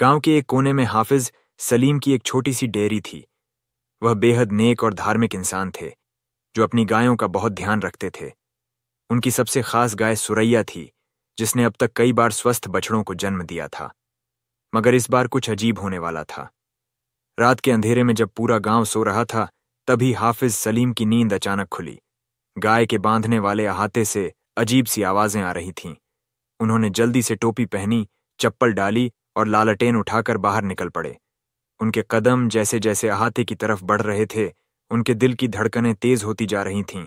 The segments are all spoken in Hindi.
गांव के एक कोने में हाफिज सलीम की एक छोटी सी डेयरी थी। वह बेहद नेक और धार्मिक इंसान थे जो अपनी गायों का बहुत ध्यान रखते थे। उनकी सबसे खास गाय सुरैया थी, जिसने अब तक कई बार स्वस्थ बछड़ों को जन्म दिया था। मगर इस बार कुछ अजीब होने वाला था। रात के अंधेरे में जब पूरा गांव सो रहा था, तभी हाफिज सलीम की नींद अचानक खुली। गाय के बांधने वाले अहाते से अजीब सी आवाजें आ रही थीं। उन्होंने जल्दी से टोपी पहनी, चप्पल डाली और लालटेन उठाकर बाहर निकल पड़े। उनके कदम जैसे जैसे अहाते की तरफ बढ़ रहे थे, उनके दिल की धड़कनें तेज होती जा रही थीं।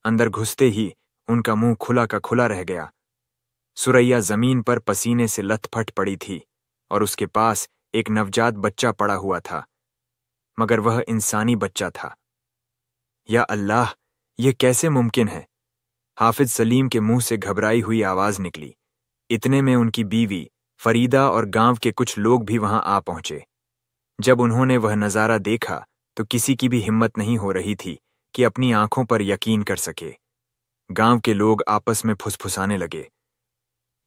अंदर घुसते ही उनका मुंह खुला का खुला रह गया। सुरैया जमीन पर पसीने से लथपथ पड़ी थी और उसके पास एक नवजात बच्चा पड़ा हुआ था, मगर वह इंसानी बच्चा था। या अल्लाह, यह कैसे मुमकिन है? हाफिज सलीम के मुंह से घबराई हुई आवाज निकली। इतने में उनकी बीवी फरीदा और गांव के कुछ लोग भी वहां आ पहुंचे। जब उन्होंने वह नजारा देखा तो किसी की भी हिम्मत नहीं हो रही थी कि अपनी आंखों पर यकीन कर सके। गांव के लोग आपस में फुसफुसाने लगे,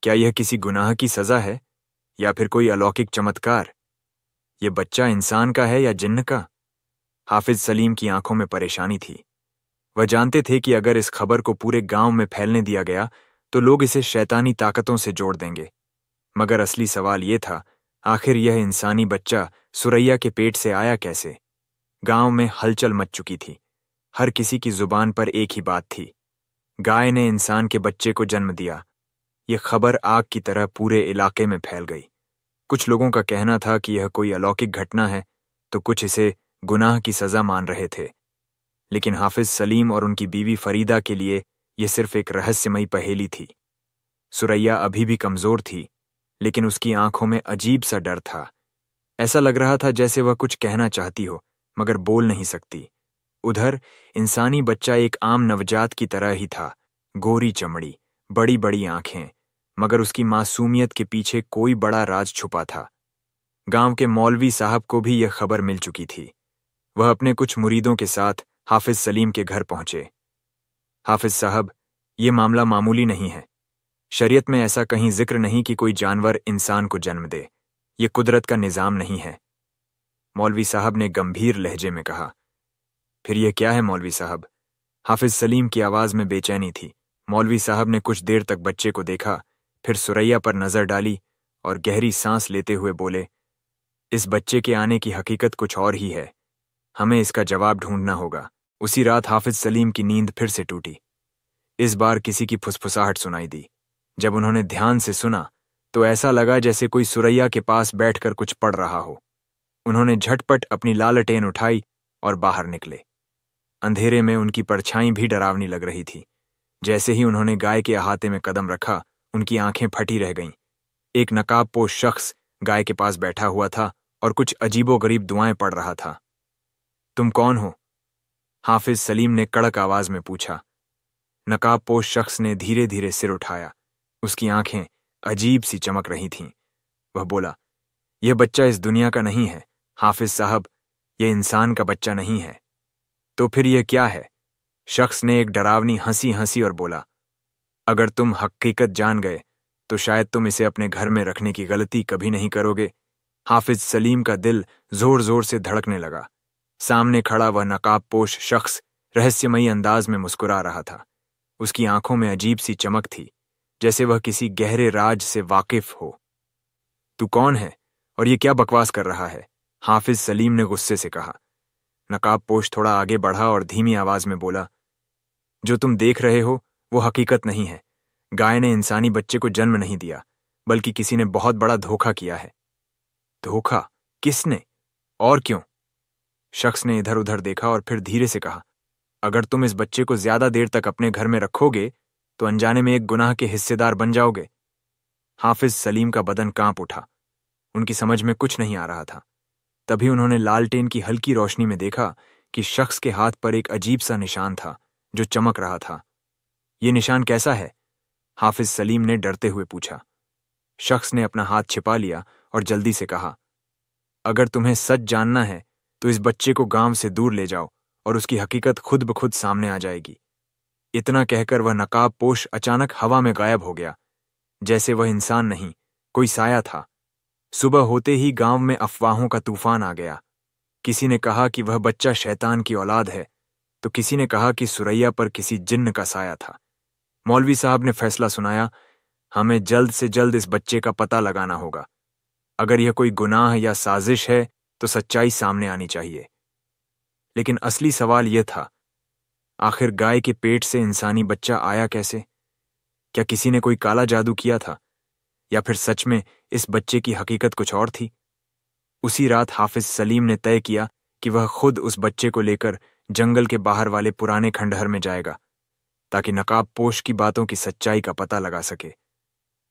क्या यह किसी गुनाह की सजा है या फिर कोई अलौकिक चमत्कार? यह बच्चा इंसान का है या जिन्न का? हाफिज सलीम की आंखों में परेशानी थी। वह जानते थे कि अगर इस खबर को पूरे गांव में फैलने दिया गया तो लोग इसे शैतानी ताकतों से जोड़ देंगे। मगर असली सवाल यह था, आखिर यह इंसानी बच्चा सुरैया के पेट से आया कैसे? गांव में हलचल मच चुकी थी। हर किसी की जुबान पर एक ही बात थी, गाय ने इंसान के बच्चे को जन्म दिया। यह खबर आग की तरह पूरे इलाके में फैल गई। कुछ लोगों का कहना था कि यह कोई अलौकिक घटना है, तो कुछ इसे गुनाह की सजा मान रहे थे। लेकिन हाफिज सलीम और उनकी बीवी फरीदा के लिए यह सिर्फ एक रहस्यमयी पहेली थी। सुरैया अभी भी कमजोर थी, लेकिन उसकी आंखों में अजीब सा डर था। ऐसा लग रहा था जैसे वह कुछ कहना चाहती हो, मगर बोल नहीं सकती। उधर इंसानी बच्चा एक आम नवजात की तरह ही था, गोरी चमड़ी, बड़ी बड़ी आंखें, मगर उसकी मासूमियत के पीछे कोई बड़ा राज छुपा था। गांव के मौलवी साहब को भी यह खबर मिल चुकी थी। वह अपने कुछ मुरीदों के साथ हाफिज सलीम के घर पहुंचे। हाफिज साहब, यह मामला मामूली नहीं है। शरीयत में ऐसा कहीं जिक्र नहीं कि कोई जानवर इंसान को जन्म दे। यह कुदरत का निजाम नहीं है, मौलवी साहब ने गंभीर लहजे में कहा। फिर यह क्या है मौलवी साहब? हाफिज सलीम की आवाज में बेचैनी थी। मौलवी साहब ने कुछ देर तक बच्चे को देखा, फिर सुरैया पर नजर डाली और गहरी सांस लेते हुए बोले, इस बच्चे के आने की हकीकत कुछ और ही है। हमें इसका जवाब ढूंढना होगा। उसी रात हाफिज सलीम की नींद फिर से टूटी। इस बार किसी की फुसफुसाहट सुनाई दी। जब उन्होंने ध्यान से सुना तो ऐसा लगा जैसे कोई सुरैया के पास बैठकर कुछ पढ़ रहा हो। उन्होंने झटपट अपनी लालटेन उठाई और बाहर निकले। अंधेरे में उनकी परछाई भी डरावनी लग रही थी। जैसे ही उन्होंने गाय के अहाते में कदम रखा, उनकी आंखें फटी रह गईं। एक नकाबपोश शख्स गाय के पास बैठा हुआ था और कुछ अजीबोगरीब दुआएं पढ़ रहा था। तुम कौन हो? हाफिज सलीम ने कड़क आवाज में पूछा। नकाबपोश शख्स ने धीरे धीरे सिर उठाया। उसकी आंखें अजीब सी चमक रही थीं। वह बोला, यह बच्चा इस दुनिया का नहीं है हाफिज साहब, यह इंसान का बच्चा नहीं है। तो फिर यह क्या है? शख्स ने एक डरावनी हंसी हंसी और बोला, अगर तुम हकीकत जान गए तो शायद तुम इसे अपने घर में रखने की गलती कभी नहीं करोगे। हाफिज सलीम का दिल जोर जोर से धड़कने लगा। सामने खड़ा वह नकाबपोश शख्स रहस्यमयी अंदाज में मुस्कुरा रहा था। उसकी आंखों में अजीब सी चमक थी, जैसे वह किसी गहरे राज से वाकिफ हो। तू कौन है और ये क्या बकवास कर रहा है? हाफिज सलीम ने गुस्से से कहा। नकाबपोश थोड़ा आगे बढ़ा और धीमी आवाज में बोला, जो तुम देख रहे हो वो हकीकत नहीं है। गाय ने इंसानी बच्चे को जन्म नहीं दिया, बल्कि किसी ने बहुत बड़ा धोखा किया है। धोखा? किसने और क्यों? शख्स ने इधर उधर देखा और फिर धीरे से कहा, अगर तुम इस बच्चे को ज्यादा देर तक अपने घर में रखोगे तो अनजाने में एक गुनाह के हिस्सेदार बन जाओगे। हाफिज सलीम का बदन कांप उठा। उनकी समझ में कुछ नहीं आ रहा था। तभी उन्होंने लालटेन की हल्की रोशनी में देखा कि शख्स के हाथ पर एक अजीब सा निशान था जो चमक रहा था। यह निशान कैसा है? हाफिज सलीम ने डरते हुए पूछा। शख्स ने अपना हाथ छिपा लिया और जल्दी से कहा, अगर तुम्हें सच जानना है तो इस बच्चे को गांव से दूर ले जाओ और उसकी हकीकत खुद ब खुद सामने आ जाएगी। इतना कहकर वह नकाबपोश अचानक हवा में गायब हो गया, जैसे वह इंसान नहीं, कोई साया था। सुबह होते ही गांव में अफवाहों का तूफान आ गया। किसी ने कहा कि वह बच्चा शैतान की औलाद है, तो किसी ने कहा कि सुरैया पर किसी जिन्न का साया था। मौलवी साहब ने फैसला सुनाया, हमें जल्द से जल्द इस बच्चे का पता लगाना होगा। अगर यह कोई गुनाह या साजिश है तो सच्चाई सामने आनी चाहिए। लेकिन असली सवाल यह था, आखिर गाय के पेट से इंसानी बच्चा आया कैसे? क्या किसी ने कोई काला जादू किया था, या फिर सच में इस बच्चे की हकीकत कुछ और थी? उसी रात हाफिज सलीम ने तय किया कि वह खुद उस बच्चे को लेकर जंगल के बाहर वाले पुराने खंडहर में जाएगा, ताकि नकाबपोश की बातों की सच्चाई का पता लगा सके।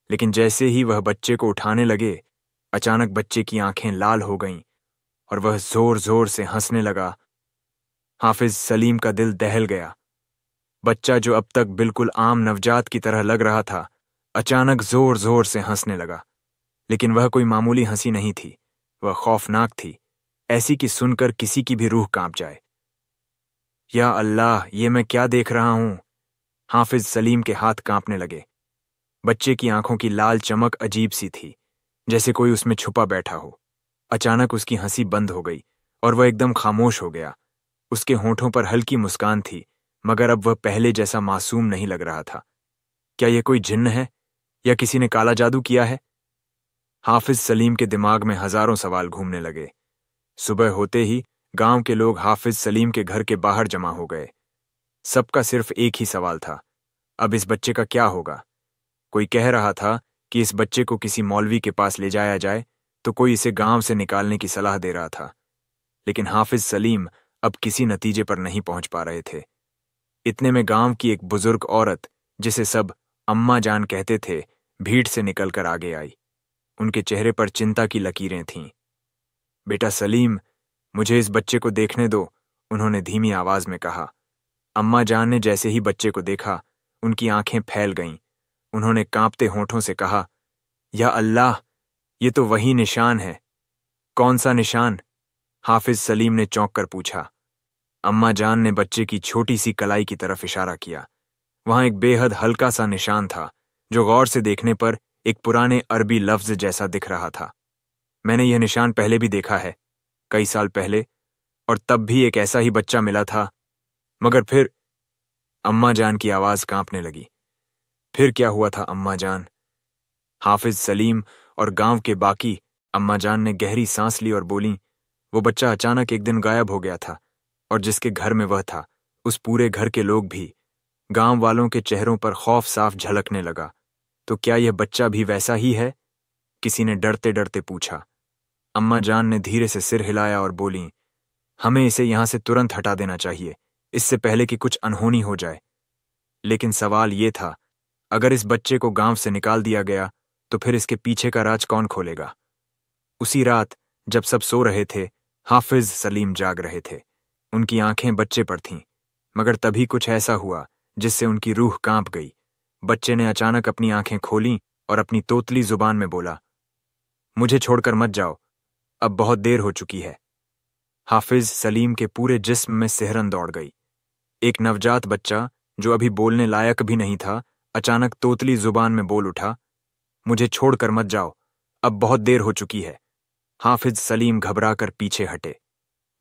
लेकिन जैसे ही वह बच्चे को उठाने लगे, अचानक बच्चे की आंखें लाल हो गईं और वह जोर जोर से हंसने लगा। हाफिज सलीम का दिल दहल गया। बच्चा, जो अब तक बिल्कुल आम नवजात की तरह लग रहा था, अचानक जोर जोर से हंसने लगा। लेकिन वह कोई मामूली हंसी नहीं थी, वह खौफनाक थी, ऐसी कि सुनकर किसी की भी रूह कांप जाए। या अल्लाह, ये मैं क्या देख रहा हूं? हाफिज सलीम के हाथ कांपने लगे। बच्चे की आंखों की लाल चमक अजीब सी थी, जैसे कोई उसमें छुपा बैठा हो। अचानक उसकी हंसी बंद हो गई और वह एकदम खामोश हो गया। उसके होठों पर हल्की मुस्कान थी, मगर अब वह पहले जैसा मासूम नहीं लग रहा था। क्या यह कोई जिन्न है, या किसी ने काला जादू किया है? हाफिज सलीम के दिमाग में हजारों सवाल घूमने लगे। सुबह होते ही गांव के लोग हाफिज सलीम के घर के बाहर जमा हो गए। सबका सिर्फ एक ही सवाल था, अब इस बच्चे का क्या होगा? कोई कह रहा था कि इस बच्चे को किसी मौलवी के पास ले जाया जाए, तो कोई इसे गांव से निकालने की सलाह दे रहा था। लेकिन हाफिज सलीम अब किसी नतीजे पर नहीं पहुंच पा रहे थे। इतने में गांव की एक बुजुर्ग औरत, जिसे सब अम्मा जान कहते थे, भीड़ से निकलकर आगे आई। उनके चेहरे पर चिंता की लकीरें थीं। बेटा सलीम, मुझे इस बच्चे को देखने दो, उन्होंने धीमी आवाज में कहा। अम्मा जान ने जैसे ही बच्चे को देखा, उनकी आंखें फैल गईं। उन्होंने कांपते होठों से कहा, या अल्लाह, ये तो वही निशान है। कौन सा निशान? हाफिज सलीम ने चौंक कर पूछा। अम्मा जान ने बच्चे की छोटी सी कलाई की तरफ इशारा किया। वहां एक बेहद हल्का सा निशान था, जो गौर से देखने पर एक पुराने अरबी लफ्ज जैसा दिख रहा था। मैंने यह निशान पहले भी देखा है, कई साल पहले, और तब भी एक ऐसा ही बच्चा मिला था। मगर फिर, अम्मा जान की आवाज कांपने लगी। फिर क्या हुआ था अम्मा जान? हाफिज सलीम और गांव के बाकी अम्मा जान ने गहरी सांस ली और बोली, वो बच्चा अचानक एक दिन गायब हो गया था, और जिसके घर में वह था, उस पूरे घर के लोग भी। गांव वालों के चेहरों पर खौफ साफ झलकने लगा। तो क्या यह बच्चा भी वैसा ही है? किसी ने डरते डरते पूछा। अम्मा जान ने धीरे से सिर हिलाया और बोली, हमें इसे यहां से तुरंत हटा देना चाहिए, इससे पहले कि कुछ अनहोनी हो जाए। लेकिन सवाल ये था, अगर इस बच्चे को गांव से निकाल दिया गया, तो फिर इसके पीछे का राज कौन खोलेगा? उसी रात जब सब सो रहे थे, हाफिज सलीम जाग रहे थे। उनकी आंखें बच्चे पर थीं, मगर तभी कुछ ऐसा हुआ जिससे उनकी रूह कांप गई। बच्चे ने अचानक अपनी आंखें खोलीं और अपनी तोतली जुबान में बोला, मुझे छोड़कर मत जाओ, अब बहुत देर हो चुकी है। हाफिज सलीम के पूरे जिस्म में सिहरन दौड़ गई। एक नवजात बच्चा, जो अभी बोलने लायक भी नहीं था, अचानक तोतली जुबान में बोल उठा, मुझे छोड़कर मत जाओ, अब बहुत देर हो चुकी है। हाफिज सलीम घबराकर पीछे हटे।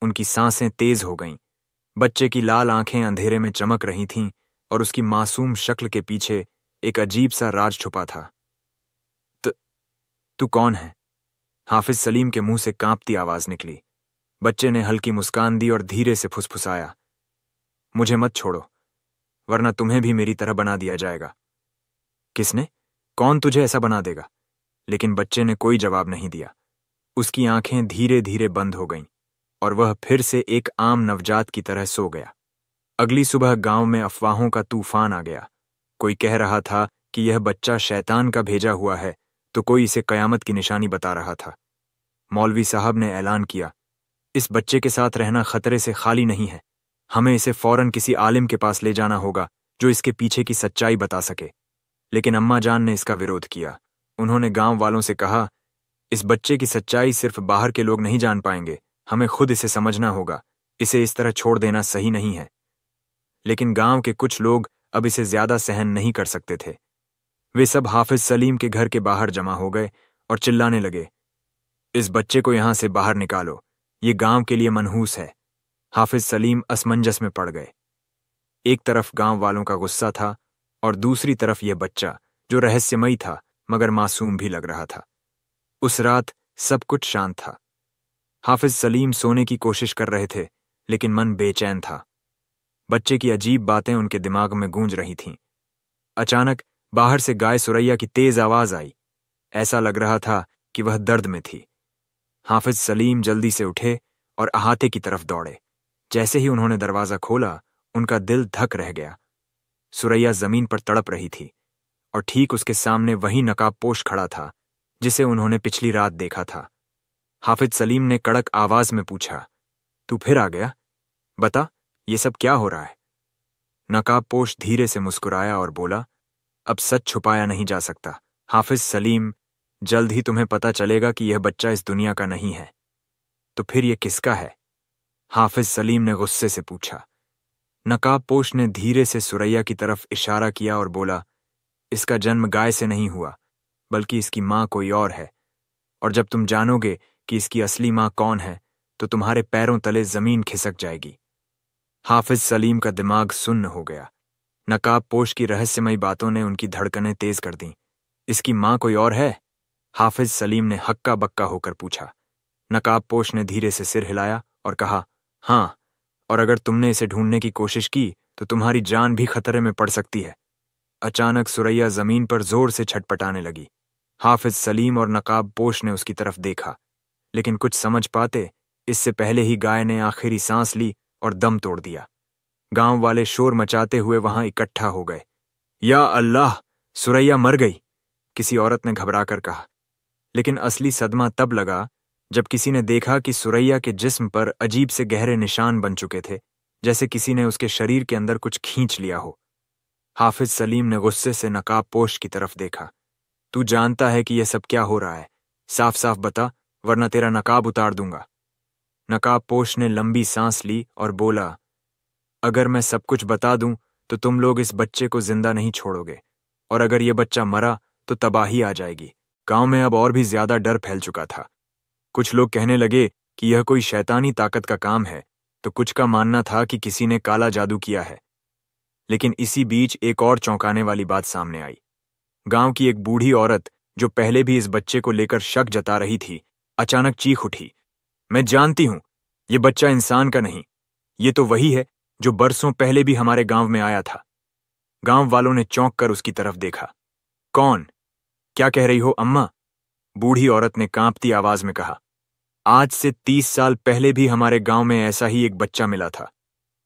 उनकी सांसें तेज हो गईं। बच्चे की लाल आंखें अंधेरे में चमक रही थीं और उसकी मासूम शक्ल के पीछे एक अजीब सा राज छुपा था। तू कौन है? हाफिज सलीम के मुंह से कांपती आवाज निकली। बच्चे ने हल्की मुस्कान दी और धीरे से फुसफुसाया, मुझे मत छोड़ो, वरना तुम्हें भी मेरी तरह बना दिया जाएगा। किसने? कौन तुझे ऐसा बना देगा? लेकिन बच्चे ने कोई जवाब नहीं दिया। उसकी आंखें धीरे धीरे बंद हो गईं और वह फिर से एक आम नवजात की तरह सो गया। अगली सुबह गांव में अफवाहों का तूफान आ गया। कोई कह रहा था कि यह बच्चा शैतान का भेजा हुआ है, तो कोई इसे कयामत की निशानी बता रहा था। मौलवी साहब ने ऐलान किया, इस बच्चे के साथ रहना खतरे से खाली नहीं है। हमें इसे फौरन किसी आलिम के पास ले जाना होगा, जो इसके पीछे की सच्चाई बता सके। लेकिन अम्मा जान ने इसका विरोध किया। उन्होंने गांव वालों से कहा, इस बच्चे की सच्चाई सिर्फ बाहर के लोग नहीं जान पाएंगे, हमें खुद इसे समझना होगा, इसे इस तरह छोड़ देना सही नहीं है। लेकिन गांव के कुछ लोग अब इसे ज्यादा सहन नहीं कर सकते थे। वे सब हाफिज सलीम के घर के बाहर जमा हो गए और चिल्लाने लगे, इस बच्चे को यहां से बाहर निकालो, ये गांव के लिए मनहूस है। हाफिज सलीम असमंजस में पड़ गए। एक तरफ गांव वालों का गुस्सा था और दूसरी तरफ यह बच्चा जो रहस्यमयी था मगर मासूम भी लग रहा था। उस रात सब कुछ शांत था। हाफिज सलीम सोने की कोशिश कर रहे थे, लेकिन मन बेचैन था। बच्चे की अजीब बातें उनके दिमाग में गूंज रही थीं। अचानक बाहर से गाय सुरैया की तेज आवाज आई। ऐसा लग रहा था कि वह दर्द में थी। हाफिज सलीम जल्दी से उठे और अहाते की तरफ दौड़े। जैसे ही उन्होंने दरवाजा खोला, उनका दिल धक रह गया। सुरैया जमीन पर तड़प रही थी और ठीक उसके सामने वही नकाबपोश खड़ा था जिसे उन्होंने पिछली रात देखा था। हाफिज सलीम ने कड़क आवाज में पूछा, तू फिर आ गया? बता, ये सब क्या हो रहा है? नकाबपोश धीरे से मुस्कुराया और बोला, अब सच छुपाया नहीं जा सकता हाफिज सलीम। जल्द ही तुम्हें पता चलेगा कि यह बच्चा इस दुनिया का नहीं है। तो फिर यह किसका है? हाफिज सलीम ने गुस्से से पूछा। नकाबपोश ने धीरे से सुरैया की तरफ इशारा किया और बोला, इसका जन्म गाय से नहीं हुआ, बल्कि इसकी मां कोई और है। और जब तुम जानोगे कि इसकी असली मां कौन है, तो तुम्हारे पैरों तले जमीन खिसक जाएगी। हाफिज सलीम का दिमाग सुन्न हो गया। नकाबपोश की रहस्यमयी बातों ने उनकी धड़कनें तेज कर दीं। इसकी मां कोई और है? हाफिज सलीम ने हक्का बक्का होकर पूछा। नकाबपोश ने धीरे से सिर हिलाया और कहा, हाँ, और अगर तुमने इसे ढूंढने की कोशिश की तो तुम्हारी जान भी खतरे में पड़ सकती है। अचानक सुरैया जमीन पर जोर से छटपटाने लगी। हाफिज सलीम और नकाबपोश ने उसकी तरफ देखा, लेकिन कुछ समझ पाते इससे पहले ही गाय ने आखिरी सांस ली और दम तोड़ दिया। गांव वाले शोर मचाते हुए वहां इकट्ठा हो गए। या अल्लाह, सुरैया मर गई, किसी औरत ने घबराकर कहा। लेकिन असली सदमा तब लगा जब किसी ने देखा कि सुरैया के जिस्म पर अजीब से गहरे निशान बन चुके थे, जैसे किसी ने उसके शरीर के अंदर कुछ खींच लिया हो। हाफिज सलीम ने गुस्से से नकाबपोश की तरफ देखा। तू जानता है कि यह सब क्या हो रहा है? साफ साफ बता, वरना तेरा नकाब उतार दूंगा। नकाबपोश ने लंबी सांस ली और बोला, अगर मैं सब कुछ बता दूं तो तुम लोग इस बच्चे को जिंदा नहीं छोड़ोगे, और अगर यह बच्चा मरा तो तबाही आ जाएगी। गांव में अब और भी ज्यादा डर फैल चुका था। कुछ लोग कहने लगे कि यह कोई शैतानी ताकत का काम है, तो कुछ का मानना था कि किसी ने काला जादू किया है। लेकिन इसी बीच एक और चौंकाने वाली बात सामने आई। गांव की एक बूढ़ी औरत, जो पहले भी इस बच्चे को लेकर शक जता रही थी, अचानक चीख उठी, मैं जानती हूं, यह बच्चा इंसान का नहीं, ये तो वही है जो बरसों पहले भी हमारे गांव में आया था। गांव वालों ने चौंक कर उसकी तरफ देखा। कौन? क्या कह रही हो अम्मा? बूढ़ी औरत ने कांपती आवाज में कहा, आज से 30 साल पहले भी हमारे गांव में ऐसा ही एक बच्चा मिला था।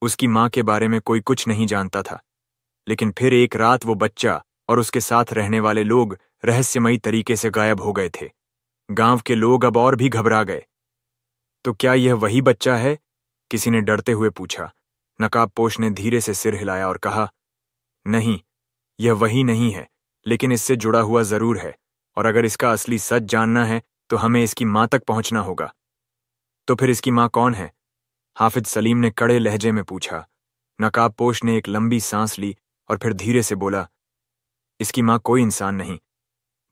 उसकी मां के बारे में कोई कुछ नहीं जानता था, लेकिन फिर एक रात वो बच्चा और उसके साथ रहने वाले लोग रहस्यमयी तरीके से गायब हो गए थे। गांव के लोग अब और भी घबरा गए। तो क्या यह वही बच्चा है? किसी ने डरते हुए पूछा। नकाबपोश ने धीरे से सिर हिलाया और कहा, नहीं, यह वही नहीं है, लेकिन इससे जुड़ा हुआ जरूर है, और अगर इसका असली सच जानना है तो हमें इसकी मां तक पहुंचना होगा। तो फिर इसकी मां कौन है? हाफिज सलीम ने कड़े लहजे में पूछा। नकाबपोश ने एक लंबी सांस ली और फिर धीरे से बोला, इसकी मां कोई इंसान नहीं,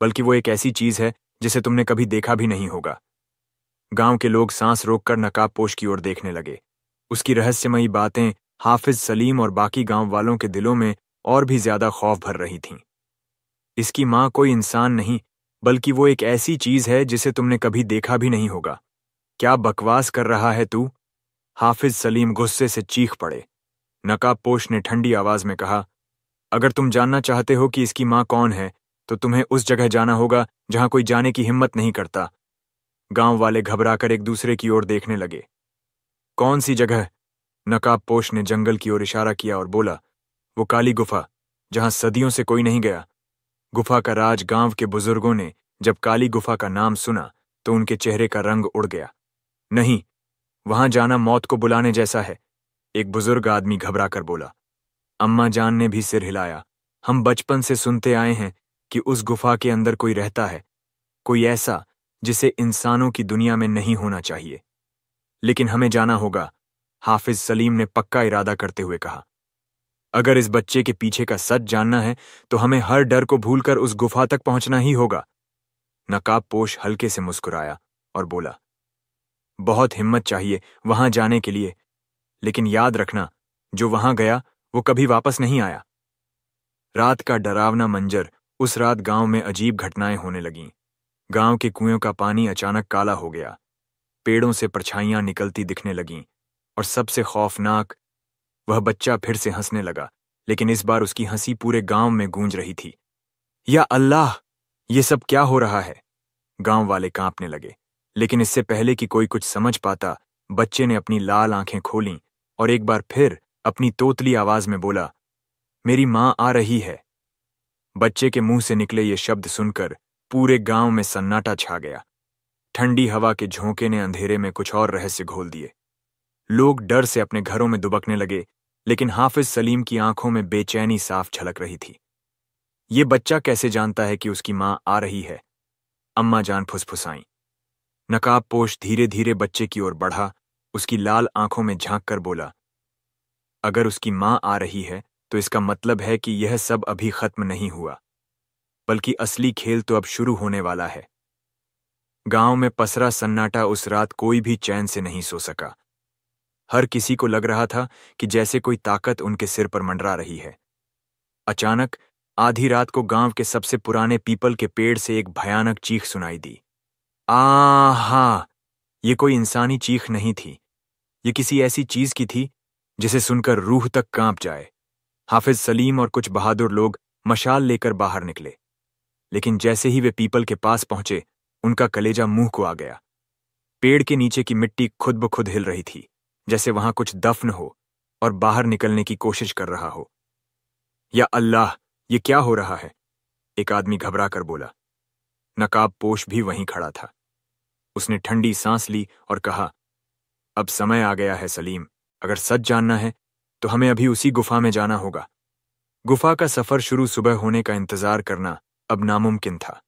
बल्कि वो एक ऐसी चीज है जिसे तुमने कभी देखा भी नहीं होगा। गांव के लोग सांस रोककर नकाबपोश की ओर देखने लगे। उसकी रहस्यमयी बातें हाफिज सलीम और बाकी गांव वालों के दिलों में और भी ज्यादा खौफ भर रही थीं। इसकी मां कोई इंसान नहीं, बल्कि वो एक ऐसी चीज है जिसे तुमने कभी देखा भी नहीं होगा। क्या बकवास कर रहा है तू? हाफिज सलीम गुस्से से चीख पड़े। नकाबपोश ने ठंडी आवाज में कहा, अगर तुम जानना चाहते हो कि इसकी मां कौन है, तो तुम्हें उस जगह जाना होगा जहां कोई जाने की हिम्मत नहीं करता। गांव वाले घबराकर एक दूसरे की ओर देखने लगे। कौन सी जगह? नकाबपोश ने जंगल की ओर इशारा किया और बोला, वो काली गुफा, जहां सदियों से कोई नहीं गया। गुफा का राज गांव के बुजुर्गों ने जब काली गुफा का नाम सुना तो उनके चेहरे का रंग उड़ गया। नहीं, वहां जाना मौत को बुलाने जैसा है, एक बुजुर्ग आदमी घबरा कर बोला। अम्मा जान ने भी सिर हिलाया। हम बचपन से सुनते आए हैं कि उस गुफा के अंदर कोई रहता है, कोई ऐसा जिसे इंसानों की दुनिया में नहीं होना चाहिए। लेकिन हमें जाना होगा, हाफिज सलीम ने पक्का इरादा करते हुए कहा। अगर इस बच्चे के पीछे का सच जानना है तो हमें हर डर को भूलकर उस गुफा तक पहुंचना ही होगा। नकाबपोश हल्के से मुस्कुराया। और बोला, बहुत हिम्मत चाहिए वहां जाने के लिए, लेकिन याद रखना, जो वहां गया वो कभी वापस नहीं आया। रात का डरावना मंजर। उस रात गांव में अजीब घटनाएं होने लगीं। गांव के कुएं का पानी अचानक काला हो गया, पेड़ों से परछाइयां निकलती दिखने लगीं, और सबसे खौफनाक, वह बच्चा फिर से हंसने लगा, लेकिन इस बार उसकी हंसी पूरे गांव में गूंज रही थी। या अल्लाह, ये सब क्या हो रहा है? गांव वाले कांपने लगे, लेकिन इससे पहले कि कोई कुछ समझ पाता, बच्चे ने अपनी लाल आंखें खोलीं और एक बार फिर अपनी तोतली आवाज में बोला, मेरी मां आ रही है। बच्चे के मुंह से निकले ये शब्द सुनकर पूरे गांव में सन्नाटा छा गया। ठंडी हवा के झोंके ने अंधेरे में कुछ और रहस्य घोल दिए। लोग डर से अपने घरों में दुबकने लगे, लेकिन हाफिज सलीम की आंखों में बेचैनी साफ झलक रही थी। ये बच्चा कैसे जानता है कि उसकी मां आ रही है? अम्मा जान फुसफुसाईं। नकाबपोश धीरे धीरे बच्चे की ओर बढ़ा, उसकी लाल आंखों में झांक कर बोला, अगर उसकी मां आ रही है तो इसका मतलब है कि यह सब अभी खत्म नहीं हुआ, बल्कि असली खेल तो अब शुरू होने वाला है। गांव में पसरा सन्नाटा। उस रात कोई भी चैन से नहीं सो सका। हर किसी को लग रहा था कि जैसे कोई ताकत उनके सिर पर मंडरा रही है। अचानक आधी रात को गांव के सबसे पुराने पीपल के पेड़ से एक भयानक चीख सुनाई दी। आहा! ये कोई इंसानी चीख नहीं थी। ये किसी ऐसी चीज की थी जिसे सुनकर रूह तक कांप जाए। हाफिज सलीम और कुछ बहादुर लोग मशाल लेकर बाहर निकले, लेकिन जैसे ही वे पीपल के पास पहुंचे, उनका कलेजा मुंह को आ गया। पेड़ के नीचे की मिट्टी खुद ब खुद हिल रही थी, जैसे वहां कुछ दफन हो और बाहर निकलने की कोशिश कर रहा हो। या अल्लाह, ये क्या हो रहा है? एक आदमी घबरा कर बोला। नकाबपोश भी वहीं खड़ा था। उसने ठंडी सांस ली और कहा, अब समय आ गया है सलीम। अगर सच जानना है तो हमें अभी उसी गुफा में जाना होगा। गुफा का सफर शुरू सुबह होने का इंतजार करना अब नामुमकिन था।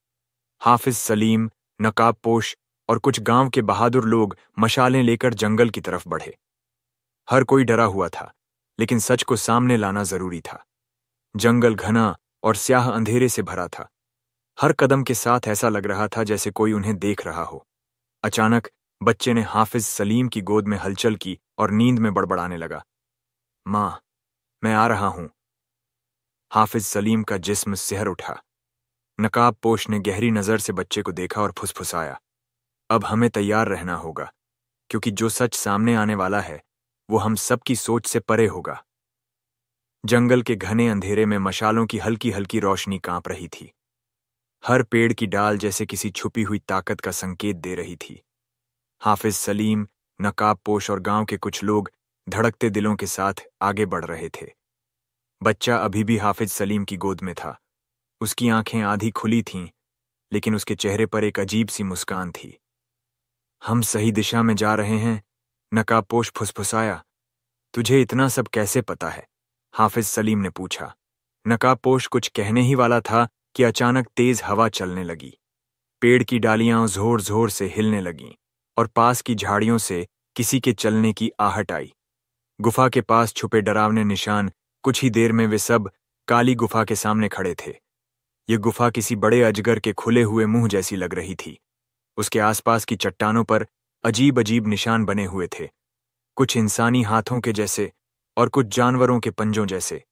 हाफिज सलीम, नकाबपोश और कुछ गांव के बहादुर लोग मशालें लेकर जंगल की तरफ बढ़े। हर कोई डरा हुआ था, लेकिन सच को सामने लाना जरूरी था। जंगल घना और स्याह अंधेरे से भरा था। हर कदम के साथ ऐसा लग रहा था जैसे कोई उन्हें देख रहा हो। अचानक बच्चे ने हाफिज सलीम की गोद में हलचल की और नींद में बड़बड़ाने लगा, मां, मैं आ रहा हूं। हाफिज सलीम का जिस्म सिहर उठा। नकाबपोश ने गहरी नजर से बच्चे को देखा और फुसफुसाया, अब हमें तैयार रहना होगा, क्योंकि जो सच सामने आने वाला है वो हम सबकी सोच से परे होगा। जंगल के घने अंधेरे में मशालों की हल्की हल्की रोशनी कांप रही थी। हर पेड़ की डाल जैसे किसी छुपी हुई ताकत का संकेत दे रही थी। हाफिज सलीम, नकाबपोश और गांव के कुछ लोग धड़कते दिलों के साथ आगे बढ़ रहे थे। बच्चा अभी भी हाफिज सलीम की गोद में था। उसकी आंखें आधी खुली थीं, लेकिन उसके चेहरे पर एक अजीब सी मुस्कान थी। हम सही दिशा में जा रहे हैं, नकाबपोश फुसफुसाया। तुझे इतना सब कैसे पता है? हाफिज सलीम ने पूछा। नकाबपोश कुछ कहने ही वाला था कि अचानक तेज हवा चलने लगी। पेड़ की डालियां जोर जोर से हिलने लगीं और पास की झाड़ियों से किसी के चलने की आहट आई। गुफा के पास छुपे डरावने निशान। कुछ ही देर में वे सब काली गुफा के सामने खड़े थे। ये गुफा किसी बड़े अजगर के खुले हुए मुंह जैसी लग रही थी। उसके आसपास की चट्टानों पर अजीब अजीब निशान बने हुए थे, कुछ इंसानी हाथों के जैसे और कुछ जानवरों के पंजों जैसे।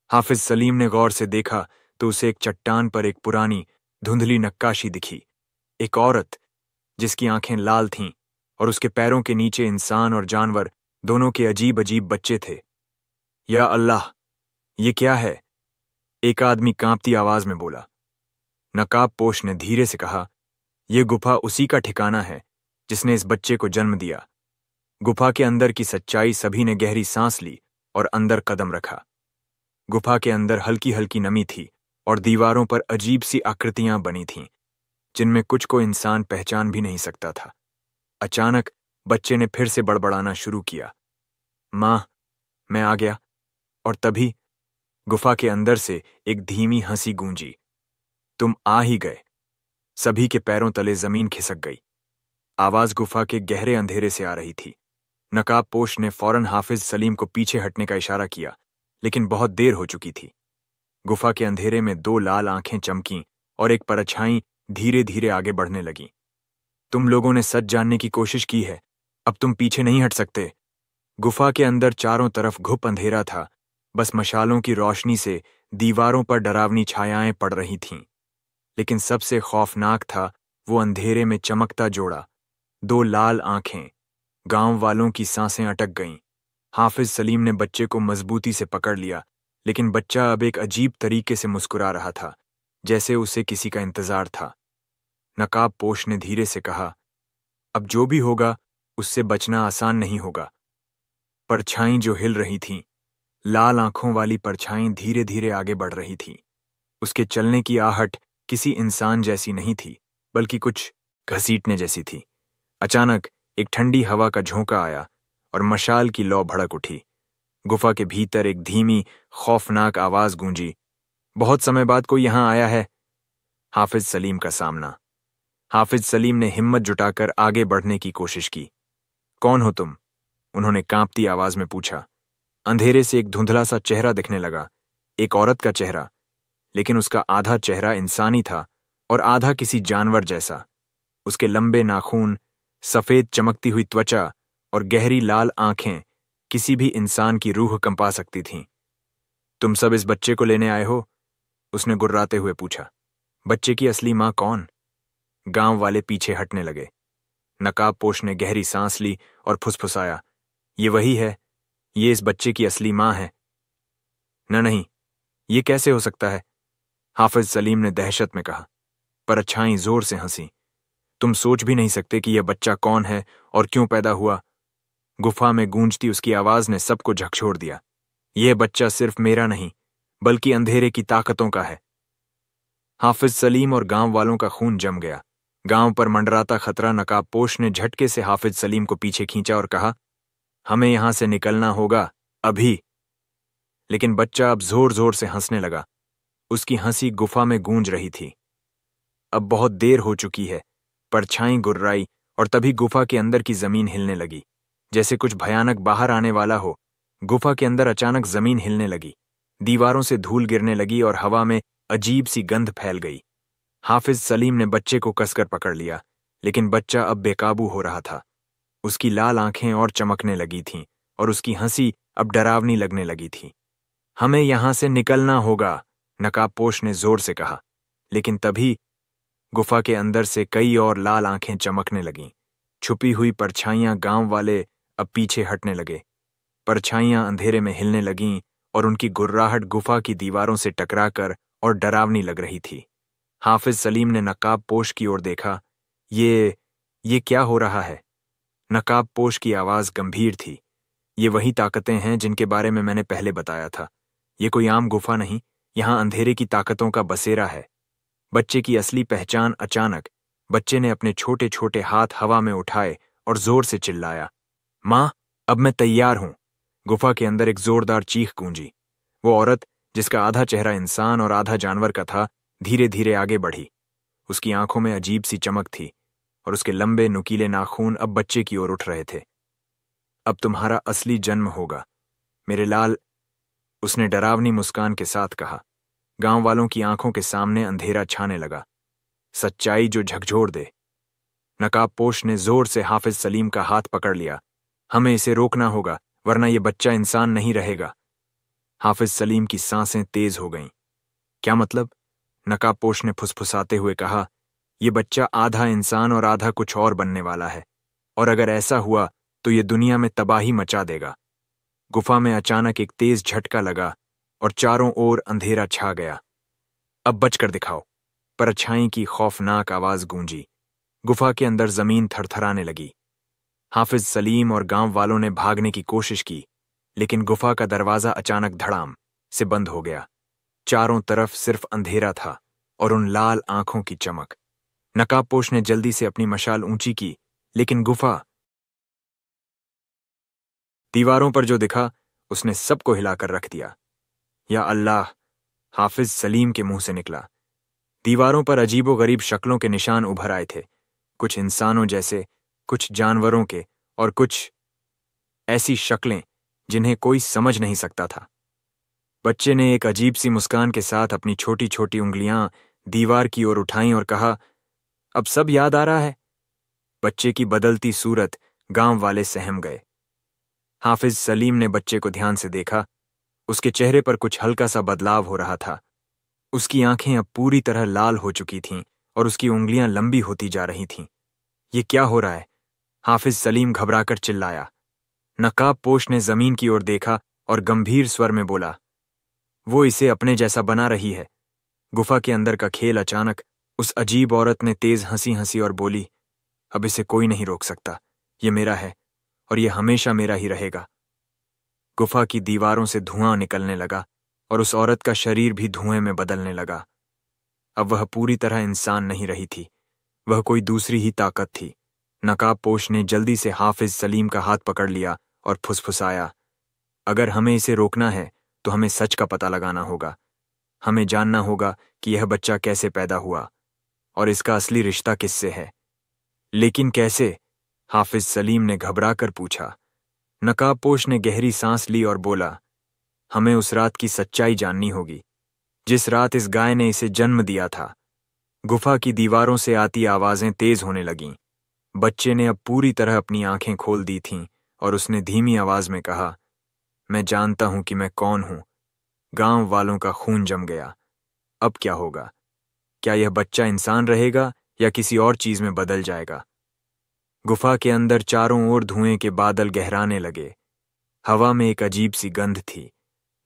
हाफिज सलीम ने गौर से देखा तो उसे एक चट्टान पर एक पुरानी धुंधली नक्काशी दिखी। एक औरत जिसकी आंखें लाल थीं और उसके पैरों के नीचे इंसान और जानवर दोनों के अजीब अजीब बच्चे थे। या अल्लाह, ये क्या है? एक आदमी कांपती आवाज में बोला। नकाबपोश ने धीरे से कहा, यह गुफा उसी का ठिकाना है जिसने इस बच्चे को जन्म दिया। गुफा के अंदर की सच्चाई। सभी ने गहरी सांस ली और अंदर कदम रखा। गुफा के अंदर हल्की हल्की नमी थी और दीवारों पर अजीब सी आकृतियां बनी थीं, जिनमें कुछ को इंसान पहचान भी नहीं सकता था। अचानक बच्चे ने फिर से बड़बड़ाना शुरू किया, मां, मैं आ गया। और तभी गुफा के अंदर से एक धीमी हंसी गूंजी। तुम आ ही गए। सभी के पैरों तले जमीन खिसक गई। आवाज गुफा के गहरे अंधेरे से आ रही थी। नकाबपोश ने फौरन हाफिज सलीम को पीछे हटने का इशारा किया, लेकिन बहुत देर हो चुकी थी। गुफा के अंधेरे में दो लाल आंखें चमकीं और एक परछाई धीरे धीरे आगे बढ़ने लगी। तुम लोगों ने सच जानने की कोशिश की है, अब तुम पीछे नहीं हट सकते। गुफा के अंदर चारों तरफ घुप अंधेरा था, बस मशालों की रोशनी से दीवारों पर डरावनी छायाएं पड़ रही थीं। लेकिन सबसे खौफनाक था वो अंधेरे में चमकता जोड़ा, दो लाल आंखें। गांव वालों की सांसें अटक गईं। हाफिज सलीम ने बच्चे को मजबूती से पकड़ लिया, लेकिन बच्चा अब एक अजीब तरीके से मुस्कुरा रहा था, जैसे उसे किसी का इंतजार था। नकाब पोश ने धीरे से कहा, अब जो भी होगा उससे बचना आसान नहीं होगा। परछाई जो हिल रही थीं, लाल आंखों वाली परछाई धीरे धीरे आगे बढ़ रही थी। उसके चलने की आहट किसी इंसान जैसी नहीं थी, बल्कि कुछ घसीटने जैसी थी। अचानक एक ठंडी हवा का झोंका आया और मशाल की लौ भड़क उठी। गुफा के भीतर एक धीमी, खौफनाक आवाज गूंजी, बहुत समय बाद कोई यहां आया है। हाफिज सलीम का सामना। हाफिज सलीम ने हिम्मत जुटाकर आगे बढ़ने की कोशिश की। कौन हो तुम? उन्होंने कांपती आवाज में पूछा। अंधेरे से एक धुंधला सा चेहरा दिखने लगा, एक औरत का चेहरा, लेकिन उसका आधा चेहरा इंसानी था और आधा किसी जानवर जैसा। उसके लंबे नाखून, सफेद चमकती हुई त्वचा और गहरी लाल आंखें किसी भी इंसान की रूह कंपा सकती थीं। तुम सब इस बच्चे को लेने आए हो? उसने गुर्राते हुए पूछा। बच्चे की असली मां कौन? गांव वाले पीछे हटने लगे। नकाबपोश ने गहरी सांस ली और फुसफुसाया, ये वही है, ये इस बच्चे की असली मां है। नहीं, ये कैसे हो सकता है? हाफिज सलीम ने दहशत में कहा। परछाई जोर से हंसी। तुम सोच भी नहीं सकते कि यह बच्चा कौन है और क्यों पैदा हुआ। गुफा में गूंजती उसकी आवाज ने सबको झकझोर दिया। यह बच्चा सिर्फ मेरा नहीं, बल्कि अंधेरे की ताकतों का है। हाफिज सलीम और गांव वालों का खून जम गया। गांव पर मंडराता खतरा। नकाबपोश ने झटके से हाफिज सलीम को पीछे खींचा और कहा, हमें यहां से निकलना होगा, अभी। लेकिन बच्चा अब जोर जोर से हंसने लगा। उसकी हंसी गुफा में गूंज रही थी। अब बहुत देर हो चुकी है। परछाई गुर्राई और तभी गुफा के अंदर की जमीन हिलने लगी, जैसे कुछ भयानक बाहर आने वाला हो। गुफा के अंदर अचानक जमीन हिलने लगी, दीवारों से धूल गिरने लगी और हवा में अजीब सी गंध फैल गई। हाफिज सलीम ने बच्चे को कसकर पकड़ लिया, लेकिन बच्चा अब बेकाबू हो रहा था। उसकी लाल आंखें और चमकने लगी थीं और उसकी हंसी अब डरावनी लगने लगी थी। हमें यहां से निकलना होगा, नकाबपोश ने जोर से कहा। लेकिन तभी गुफा के अंदर से कई और लाल आंखें चमकने लगीं। छुपी हुई परछाइयां। गांव वाले अब पीछे हटने लगे। परछाइयां अंधेरे में हिलने लगीं और उनकी गुर्राहट गुफा की दीवारों से टकराकर और डरावनी लग रही थी। हाफिज सलीम ने नकाबपोश की ओर देखा। ये क्या हो रहा है? नकाबपोश की आवाज गंभीर थी। ये वही ताकतें हैं जिनके बारे में मैंने पहले बताया था। ये कोई आम गुफा नहीं, यहां अंधेरे की ताकतों का बसेरा है। बच्चे की असली पहचान। अचानक बच्चे ने अपने छोटे छोटे हाथ हवा में उठाए और जोर से चिल्लाया, मां, अब मैं तैयार हूं। गुफा के अंदर एक जोरदार चीख गूंजी। वो औरत, जिसका आधा चेहरा इंसान और आधा जानवर का था, धीरे धीरे आगे बढ़ी। उसकी आंखों में अजीब सी चमक थी और उसके लंबे नुकीले नाखून अब बच्चे की ओर उठ रहे थे। अब तुम्हारा असली जन्म होगा, मेरे लाल, उसने डरावनी मुस्कान के साथ कहा। गांव वालों की आंखों के सामने अंधेरा छाने लगा, सच्चाई जो झकझोर दे। नकाबपोश ने जोर से हाफिज सलीम का हाथ पकड़ लिया। हमें इसे रोकना होगा, वरना यह बच्चा इंसान नहीं रहेगा। हाफिज सलीम की सांसें तेज हो गईं। क्या मतलब? नकाबपोश ने फुसफुसाते हुए कहा, यह बच्चा आधा इंसान और आधा कुछ और बनने वाला है, और अगर ऐसा हुआ तो यह दुनिया में तबाही मचा देगा। गुफा में अचानक एक तेज झटका लगा और चारों ओर अंधेरा छा गया। अब बचकर दिखाओ, परछाई की खौफनाक आवाज गूंजी। गुफा के अंदर जमीन थरथराने लगी। हाफिज सलीम और गांव वालों ने भागने की कोशिश की, लेकिन गुफा का दरवाजा अचानक धड़ाम से बंद हो गया। चारों तरफ सिर्फ अंधेरा था और उन लाल आंखों की चमक। नकाबपोश ने जल्दी से अपनी मशाल ऊंची की, लेकिन गुफा दीवारों पर जो दिखा उसने सबको हिलाकर रख दिया। या अल्लाह, हाफिज सलीम के मुंह से निकला। दीवारों पर अजीबोगरीब शक्लों के निशान उभर आए थे, कुछ इंसानों जैसे, कुछ जानवरों के, और कुछ ऐसी शक्लें जिन्हें कोई समझ नहीं सकता था। बच्चे ने एक अजीब सी मुस्कान के साथ अपनी छोटी छोटी उंगलियां दीवार की ओर उठाईं और कहा, अब सब याद आ रहा है। बच्चे की बदलती सूरत गांव वाले सहम गए। हाफिज सलीम ने बच्चे को ध्यान से देखा। उसके चेहरे पर कुछ हल्का सा बदलाव हो रहा था। उसकी आंखें अब पूरी तरह लाल हो चुकी थीं और उसकी उंगलियां लंबी होती जा रही थीं। ये क्या हो रहा है? हाफिज सलीम घबराकर चिल्लाया। नकाबपोश ने जमीन की ओर देखा और गंभीर स्वर में बोला, वो इसे अपने जैसा बना रही है। गुफा के अंदर का खेल अचानक उस अजीब औरत ने तेज हंसी हंसी और बोली, अब इसे कोई नहीं रोक सकता। ये मेरा है और ये हमेशा मेरा ही रहेगा। गुफा की दीवारों से धुआं निकलने लगा और उस औरत का शरीर भी धुएं में बदलने लगा। अब वह पूरी तरह इंसान नहीं रही थी, वह कोई दूसरी ही ताकत थी। नकाबपोश ने जल्दी से हाफिज सलीम का हाथ पकड़ लिया और फुसफुसाया, अगर हमें इसे रोकना है तो हमें सच का पता लगाना होगा। हमें जानना होगा कि यह बच्चा कैसे पैदा हुआ और इसका असली रिश्ता किससे है। लेकिन कैसे? हाफिज सलीम ने घबराकर पूछा। नकाबपोश ने गहरी सांस ली और बोला, हमें उस रात की सच्चाई जाननी होगी, जिस रात इस गाय ने इसे जन्म दिया था। गुफा की दीवारों से आती आवाजें तेज होने लगीं। बच्चे ने अब पूरी तरह अपनी आंखें खोल दी थीं और उसने धीमी आवाज में कहा, मैं जानता हूं कि मैं कौन हूं। गांव वालों का खून जम गया। अब क्या होगा? क्या यह बच्चा इंसान रहेगा या किसी और चीज में बदल जाएगा? गुफा के अंदर चारों ओर धुएं के बादल गहराने लगे। हवा में एक अजीब सी गंध थी,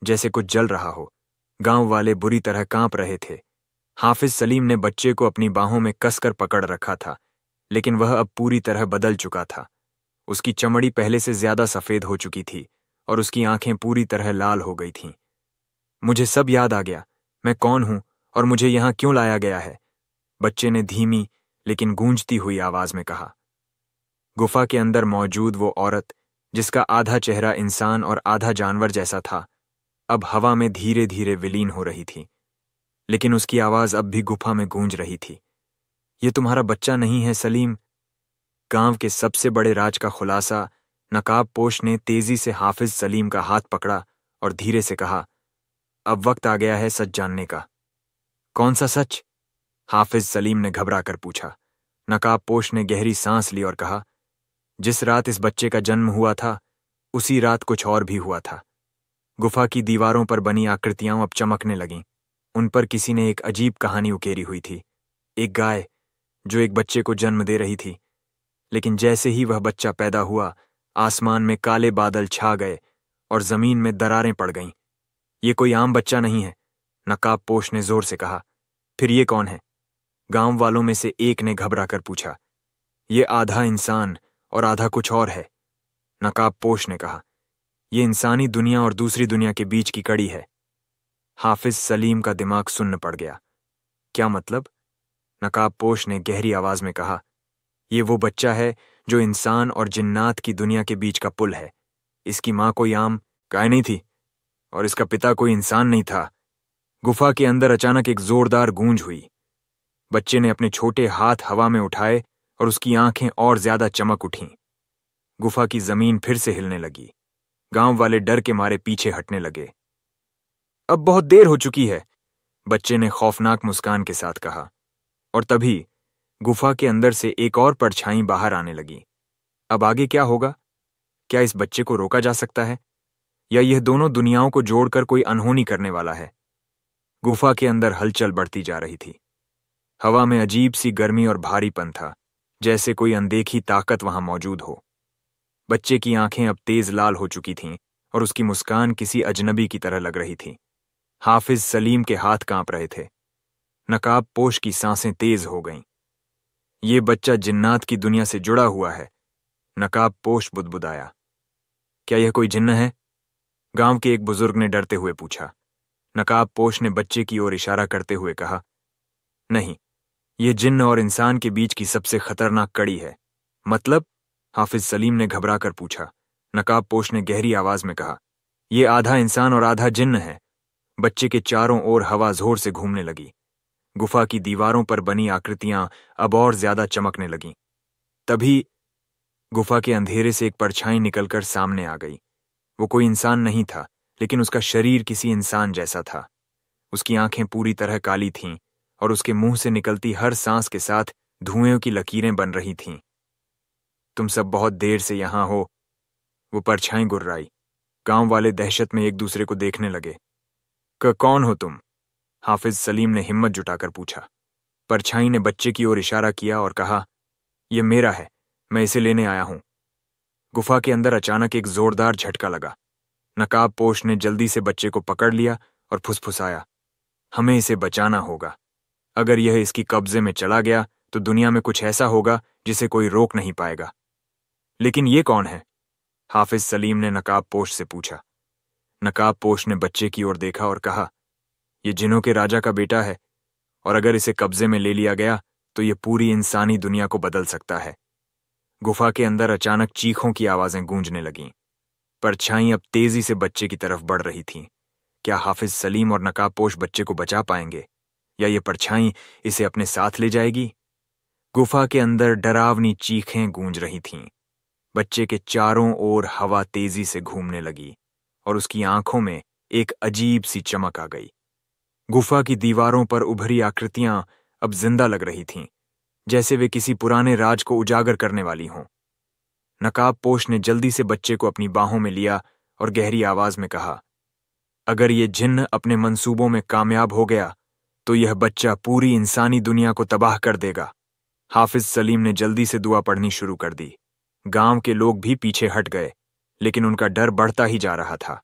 जैसे कुछ जल रहा हो। गांव वाले बुरी तरह कांप रहे थे। हाफिज सलीम ने बच्चे को अपनी बाहों में कसकर पकड़ रखा था, लेकिन वह अब पूरी तरह बदल चुका था। उसकी चमड़ी पहले से ज्यादा सफेद हो चुकी थी और उसकी आंखें पूरी तरह लाल हो गई थीं। मुझे सब याद आ गया। मैं कौन हूं और मुझे यहां क्यों लाया गया है? बच्चे ने धीमी लेकिन गूंजती हुई आवाज में कहा। गुफा के अंदर मौजूद वो औरत, जिसका आधा चेहरा इंसान और आधा जानवर जैसा था, अब हवा में धीरे धीरे विलीन हो रही थी। लेकिन उसकी आवाज अब भी गुफा में गूंज रही थी। ये तुम्हारा बच्चा नहीं है सलीम। गांव के सबसे बड़े राज का खुलासा। नकाबपोश ने तेजी से हाफिज सलीम का हाथ पकड़ा और धीरे से कहा, अब वक्त आ गया है सच जानने का। कौन सा सच? हाफिज सलीम ने घबरा कर पूछा। नकाबपोश ने गहरी सांस ली और कहा, जिस रात इस बच्चे का जन्म हुआ था, उसी रात कुछ और भी हुआ था। गुफा की दीवारों पर बनी आकृतियां अब चमकने लगीं। उन पर किसी ने एक अजीब कहानी उकेरी हुई थी। एक गाय जो एक बच्चे को जन्म दे रही थी। लेकिन जैसे ही वह बच्चा पैदा हुआ, आसमान में काले बादल छा गए और जमीन में दरारें पड़ गईं। ये कोई आम बच्चा नहीं है, नकाबपोश ने जोर से कहा। फिर ये कौन है? गांव वालों में से एक ने घबरा कर पूछा। ये आधा इंसान और आधा कुछ और है, नकाबपोश ने कहा। ये इंसानी दुनिया और दूसरी दुनिया के बीच की कड़ी है। हाफिज सलीम का दिमाग सुन्न पड़ गया। क्या मतलब? नकाबपोश ने गहरी आवाज में कहा, ये वो बच्चा है जो इंसान और जिन्नात की दुनिया के बीच का पुल है। इसकी मां कोई आम गाय नहीं थी और इसका पिता कोई इंसान नहीं था। गुफा के अंदर अचानक एक जोरदार गूंज हुई। बच्चे ने अपने छोटे हाथ हवा में उठाए और उसकी आंखें और ज्यादा चमक उठीं। गुफा की जमीन फिर से हिलने लगी। गांव वाले डर के मारे पीछे हटने लगे। अब बहुत देर हो चुकी है, बच्चे ने खौफनाक मुस्कान के साथ कहा। और तभी गुफा के अंदर से एक और परछाई बाहर आने लगी। अब आगे क्या होगा? क्या इस बच्चे को रोका जा सकता है या यह दोनों दुनियाओं को जोड़कर कोई अनहोनी करने वाला है? गुफा के अंदर हलचल बढ़ती जा रही थी। हवा में अजीब सी गर्मी और भारीपन था, जैसे कोई अनदेखी ताकत वहां मौजूद हो। बच्चे की आंखें अब तेज लाल हो चुकी थीं और उसकी मुस्कान किसी अजनबी की तरह लग रही थी। हाफिज सलीम के हाथ कांप रहे थे। नकाबपोश की सांसें तेज हो गईं। ये बच्चा जिन्नात की दुनिया से जुड़ा हुआ है, नकाबपोश बुदबुदाया। क्या यह कोई जिन्न है? गांव के एक बुजुर्ग ने डरते हुए पूछा। नकाबपोश ने बच्चे की ओर इशारा करते हुए कहा, नहीं, यह जिन्न और इंसान के बीच की सबसे खतरनाक कड़ी है। मतलब? हाफिज सलीम ने घबराकर पूछा। नकाबपोश ने गहरी आवाज में कहा, यह आधा इंसान और आधा जिन्न है। बच्चे के चारों ओर हवा जोर से घूमने लगी। गुफा की दीवारों पर बनी आकृतियां अब और ज्यादा चमकने लगीं। तभी गुफा के अंधेरे से एक परछाई निकलकर सामने आ गई। वो कोई इंसान नहीं था, लेकिन उसका शरीर किसी इंसान जैसा था। उसकी आंखें पूरी तरह काली थीं और उसके मुंह से निकलती हर सांस के साथ धुएं की लकीरें बन रही थीं। तुम सब बहुत देर से यहां हो। वो परछाई गुर्राई। गांव वाले दहशत में एक दूसरे को देखने लगे। कौन हो तुम? हाफिज सलीम ने हिम्मत जुटाकर पूछा। परछाई ने बच्चे की ओर इशारा किया और कहा, यह मेरा है, मैं इसे लेने आया हूं। गुफा के अंदर अचानक एक जोरदार झटका लगा। नकाबपोश ने जल्दी से बच्चे को पकड़ लिया और फुसफुसाया, हमें इसे बचाना होगा। अगर यह इसकी कब्जे में चला गया तो दुनिया में कुछ ऐसा होगा जिसे कोई रोक नहीं पाएगा। लेकिन ये कौन है? हाफिज सलीम ने नकाबपोश से पूछा। नकाबपोश ने बच्चे की ओर देखा और कहा, यह जिन्हों के राजा का बेटा है, और अगर इसे कब्जे में ले लिया गया तो यह पूरी इंसानी दुनिया को बदल सकता है। गुफा के अंदर अचानक चीखों की आवाजें गूंजने लगीं। परछाई अब तेजी से बच्चे की तरफ बढ़ रही थीं। क्या हाफिज सलीम और नकाबपोश बच्चे को बचा पाएंगे, या ये परछाई इसे अपने साथ ले जाएगी? गुफा के अंदर डरावनी चीखें गूंज रही थीं। बच्चे के चारों ओर हवा तेजी से घूमने लगी और उसकी आंखों में एक अजीब सी चमक आ गई। गुफा की दीवारों पर उभरी आकृतियां अब जिंदा लग रही थीं, जैसे वे किसी पुराने राज को उजागर करने वाली हों। नकाबपोश ने जल्दी से बच्चे को अपनी बाहों में लिया और गहरी आवाज में कहा, अगर ये जिन्न अपने मंसूबों में कामयाब हो गया तो यह बच्चा पूरी इंसानी दुनिया को तबाह कर देगा। हाफिज सलीम ने जल्दी से दुआ पढ़नी शुरू कर दी। गांव के लोग भी पीछे हट गए, लेकिन उनका डर बढ़ता ही जा रहा था।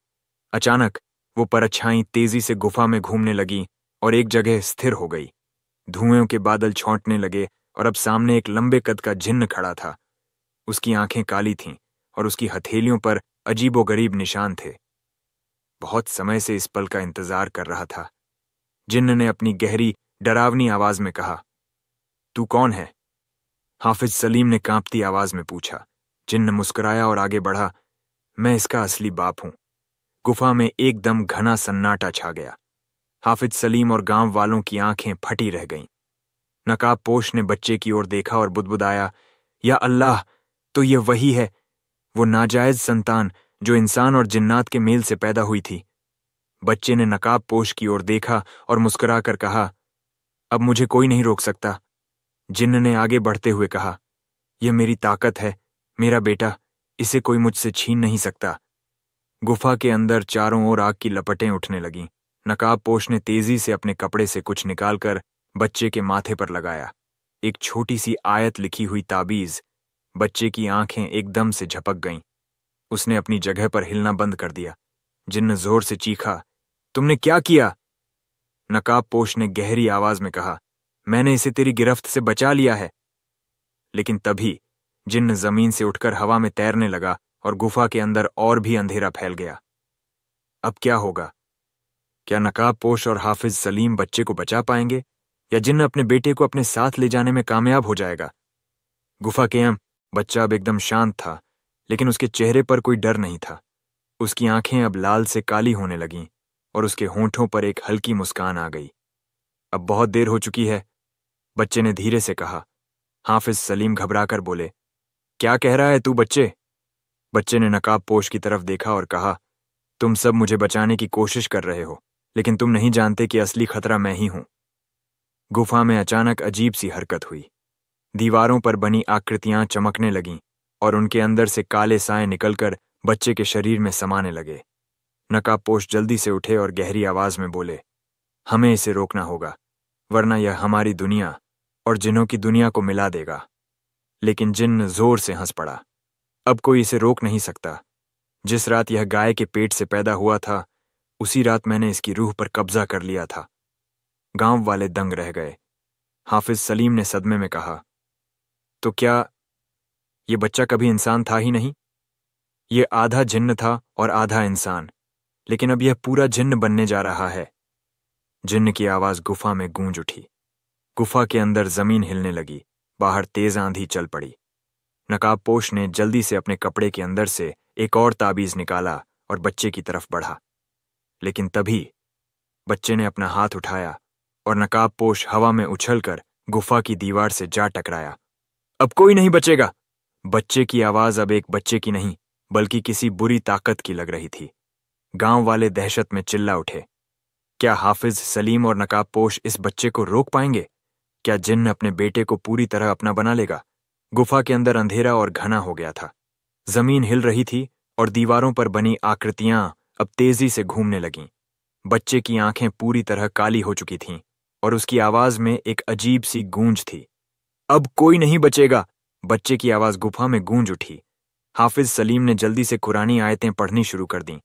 अचानक वो परछाई तेजी से गुफा में घूमने लगी और एक जगह स्थिर हो गई। धुएं के बादल छौंटने लगे और अब सामने एक लंबे कद का जिन्न खड़ा था। उसकी आंखें काली थीं और उसकी हथेलियों पर अजीबोगरीब निशान थे। बहुत समय से इस पल का इंतजार कर रहा था। जिन्न ने अपनी गहरी डरावनी आवाज में कहा, तू कौन है? हाफिज सलीम ने कांपती आवाज में पूछा। जिन्न मुस्कुराया और आगे बढ़ा, मैं इसका असली बाप हूं। गुफा में एकदम घना सन्नाटा छा गया। हाफिज सलीम और गांव वालों की आंखें फटी रह गईं। नकाबपोश ने बच्चे की ओर देखा और बुदबुदाया, या अल्लाह, तो ये वही है, वो नाजायज संतान जो इंसान और जिन्नात के मेल से पैदा हुई थी। बच्चे ने नकाबपोश की ओर देखा और मुस्कुराकर कहा, अब मुझे कोई नहीं रोक सकता। जिन्न ने आगे बढ़ते हुए कहा, यह मेरी ताकत है, मेरा बेटा, इसे कोई मुझसे छीन नहीं सकता। गुफा के अंदर चारों ओर आग की लपटें उठने लगीं। नकाबपोश ने तेजी से अपने कपड़े से कुछ निकालकर बच्चे के माथे पर लगाया। एक छोटी सी आयत लिखी हुई ताबीज। बच्चे की आंखें एकदम से झपक गईं। उसने अपनी जगह पर हिलना बंद कर दिया। जिन्न जोर से चीखा, तुमने क्या किया? नकाबपोश ने गहरी आवाज में कहा, मैंने इसे तेरी गिरफ्त से बचा लिया है। लेकिन तभी जिन्न जमीन से उठकर हवा में तैरने लगा और गुफा के अंदर और भी अंधेरा फैल गया। अब क्या होगा? क्या नकाबपोश और हाफिज सलीम बच्चे को बचा पाएंगे, या जिन्न अपने बेटे को अपने साथ ले जाने में कामयाब हो जाएगा? गुफा के बच्चा अब एकदम शांत था, लेकिन उसके चेहरे पर कोई डर नहीं था। उसकी आंखें अब लाल से काली होने लगीं और उसके होंठों पर एक हल्की मुस्कान आ गई। अब बहुत देर हो चुकी है, बच्चे ने धीरे से कहा। हाफिज सलीम घबराकर बोले, क्या कह रहा है तू बच्चे? बच्चे ने नकाबपोश की तरफ देखा और कहा, तुम सब मुझे बचाने की कोशिश कर रहे हो, लेकिन तुम नहीं जानते कि असली खतरा मैं ही हूं। गुफा में अचानक अजीब सी हरकत हुई। दीवारों पर बनी आकृतियां चमकने लगीं और उनके अंदर से काले साए निकलकर बच्चे के शरीर में समाने लगे। नकाबपोश जल्दी से उठे और गहरी आवाज में बोले, हमें इसे रोकना होगा, वरना यह हमारी दुनिया और जिन्हों की दुनिया को मिला देगा। लेकिन जिन्न जोर से हंस पड़ा। अब कोई इसे रोक नहीं सकता। जिस रात यह गाय के पेट से पैदा हुआ था, उसी रात मैंने इसकी रूह पर कब्जा कर लिया था। गांव वाले दंग रह गए। हाफिज सलीम ने सदमे में कहा, तो क्या ये बच्चा कभी इंसान था ही नहीं? ये आधा जिन्न था और आधा इंसान, लेकिन अब यह पूरा जिन्न बनने जा रहा है। जिन्न की आवाज गुफा में गूंज उठी। गुफा के अंदर जमीन हिलने लगी। बाहर तेज आंधी चल पड़ी। नकाबपोश ने जल्दी से अपने कपड़े के अंदर से एक और ताबीज निकाला और बच्चे की तरफ बढ़ा। लेकिन तभी बच्चे ने अपना हाथ उठाया और नकाबपोश हवा में उछलकर गुफा की दीवार से जा टकराया। अब कोई नहीं बचेगा। बच्चे की आवाज अब एक बच्चे की नहीं, बल्कि किसी बुरी ताकत की लग रही थी। गांव वाले दहशत में चिल्ला उठे। क्या हाफिज सलीम और नकाबपोश इस बच्चे को रोक पाएंगे? क्या जिन्न अपने बेटे को पूरी तरह अपना बना लेगा? गुफा के अंदर अंधेरा और घना हो गया था। जमीन हिल रही थी और दीवारों पर बनी आकृतियां अब तेजी से घूमने लगीं। बच्चे की आंखें पूरी तरह काली हो चुकी थीं और उसकी आवाज में एक अजीब सी गूंज थी। अब कोई नहीं बचेगा, बच्चे की आवाज गुफा में गूंज उठी। हाफिज सलीम ने जल्दी से कुरानी आयतें पढ़नी शुरू कर दीं।